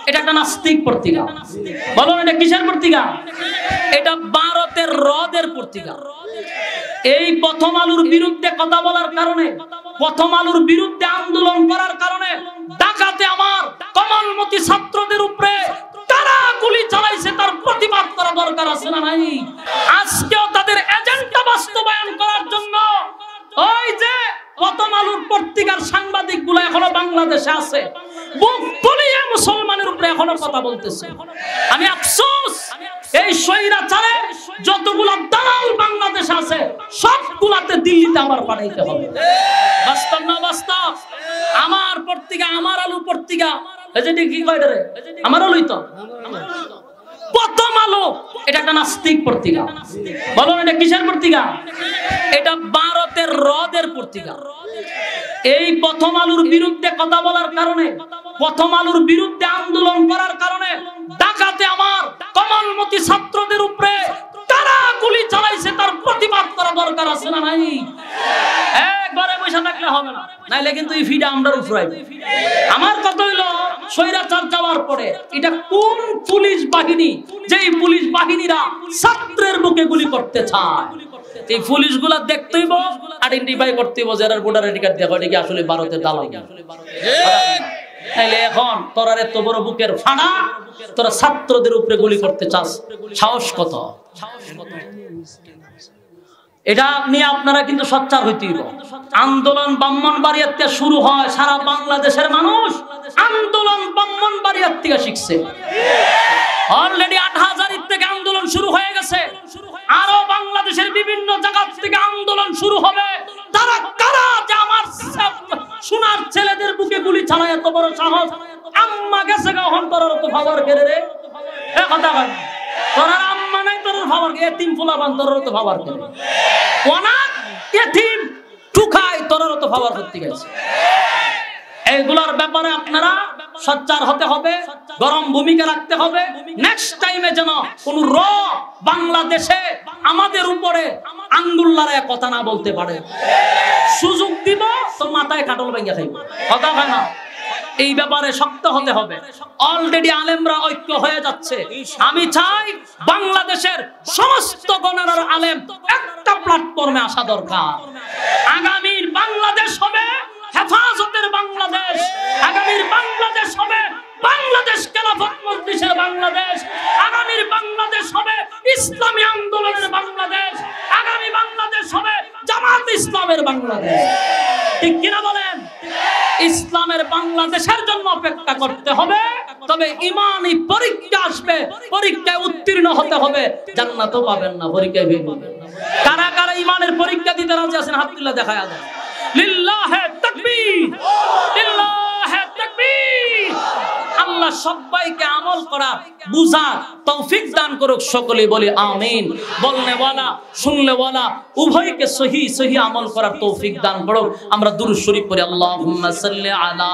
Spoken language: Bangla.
এটা একটা নাস্তিক পত্রিকা। বলুন এটা কিসের পত্রিকা? এটা ভারতের হ্রদের পত্রিকা। এই প্রথম আলোর বিরুদ্ধে কথা বলার কারণে, প্রথম আলোর বিরুদ্ধে আন্দোলন করার কারণে ঢাকাতে আমার কমলমতি ছাত্রদের উপরে তারা গুলি চালাইছে, তার প্রতিবাদ করা দরকার আছে না নাই? আজকেও তাদের এজেন্ডা বাস্তবায়ন করার জন্য ওই যে প্রথম আলোর পত্রিকার সাংবাদিক গুলো এখনো বাংলাদেশে আছে, বুক ফুলিয়ে মুসলমানের উপরে এখনো কথা বলতেছে। আমি আফসোস, এই স্বৈরাচারে যতগুলো দালাল বাংলাদেশে আছে সবগুলাতে দিল্লিতে আবার পাঠাইতে হবে। বাস্তব না বাস্তব? আমার পত্রিকা, আমার আলু পত্রিকা, এই যে কি কয় রে, আমার আলুই তো প্রথম আলো, এটা একটা নাস্তিক পত্রিকা। বলুন এটা কিসের পত্রিকা? এটা ভারতের হ্রদের পত্রিকা। এই প্রথম আলোর বিরুদ্ধে কথা বলার কারণে, প্রথম আলোর বিরুদ্ধে আন্দোলন করার কারণে ঢাকাতে আমার কমলমতি ছাত্রদের উপরে তারা গুলি চালাইছে, তার প্রতিবাদ করা দরকার আছে না নাই? একবারে বসে থাকলে হবে না, নাইলে কিন্তু এই ফিডা আমরা উফরাইব। আমার কথা হইলো, স্বৈরাচার যাওয়ার পরে এটা কোন পুলিশ বাহিনী, যেই পুলিশ বাহিনীরা ছাত্রের বুকে গুলি করতে চায়, এই পুলিশগুলা দেখতে হইব, আইডেন্টিফাই করতে হইব, যারা ভোটার আইডি কার্ড দেখো এটা কি আসলে ভারতের দালাল। তাইলে এখন তোরা এত বড় বুকের ফাড়া, তোরা ছাত্রদের উপরে গুলি করতে চাস, সাহস কত? এটা নিয়ে আপনারা কিন্তু সোচ্চার হইতে হইব। আন্দোলন ব্রাহ্মণবাড়িয়াতে শুরু হয়, সারা বাংলাদেশের মানুষ আন্দোলন ব্রাহ্মণবাড়িয়ার থেকে শিখছে। অলরেডি ৮০০০ থেকে আন্দোলন শুরু হয়ে গেছে, আরো বাংলাদেশের বিভিন্ন জায়গা থেকে আন্দোলন শুরু হবে। তারা কারা যে আমার সোনার ছেলেদের বুকে গুলি চালায়, এত বড় সাহস? আম্মা গেছে গহন তোর তো খবর কেড়ে রে, এ কথা বল, তোর আম্মা নাই, তোর খবর কে? এতিম ফুলাবান তোর তো খবর কেড়ে, অনাথ এতিম টুকাই তোর তো খবর করতে গেছে। এইগুলোর ব্যাপারে আপনারা সোচ্চার হতে হবে, গরম ভূমিকা রাখতে হবে। নেক্সট টাইমে যেন কোন বাংলাদেশে আমাদের উপরে আঙ্গুল লড়ায় কথা না বলতে পারে। সুযোগ দিব তো মাথায় কাটল ভেঙে খাইব, কথা হয় না? এই ব্যাপারে শক্ত হতে হবে। অলরেডি আলেমরা ঐক্য হয়ে যাচ্ছে। আমি চাই বাংলাদেশের সমস্ত গণনার আলেম একটা প্ল্যাটফর্মে আসা দরকার। আগামীর বাংলাদেশ হবে হেফাজতের বাংলাদেশ, আগামীর বাংলাদেশ হবে বাংলাদেশ খেলাফত মজলিসের বাংলাদেশ, আগামীর বাংলাদেশ হবে ইসলামী আন্দোলনের বাংলাদেশ, আগামী বাংলাদেশ হবে জামাত ইসলামের বাংলাদেশ। ঠিক কিনা বলেন? ইসলামের বাংলাদেশের জন্য অপেক্ষা করতে হবে, তবে ইমানি পরীক্ষা আসবে, পরীক্ষায় উত্তীর্ণ হতে হবে, জান্নাতও পাবেন না, পরীক্ষায় ফেল করবেন। কারা কারা ইমানের পরীক্ষা দিতে রাজি আছেন? হাত তুলে দেখা যায়। লিল্লাহে তাকবীর, লিল্লাহে তাকবীর। আল্লাহ সবাইকে আমল করা, বুঝা তৌফিক দান করুক, সকলে বলি আমিন। বলনে ওয়ালা, শুনলে ওয়ালা উভয়কে সহি সহি আমল করার তৌফিক দান করুক। আমরা দুরূদ শরীফ পড়ি, আল্লাহুম্মা সাল্লি আলা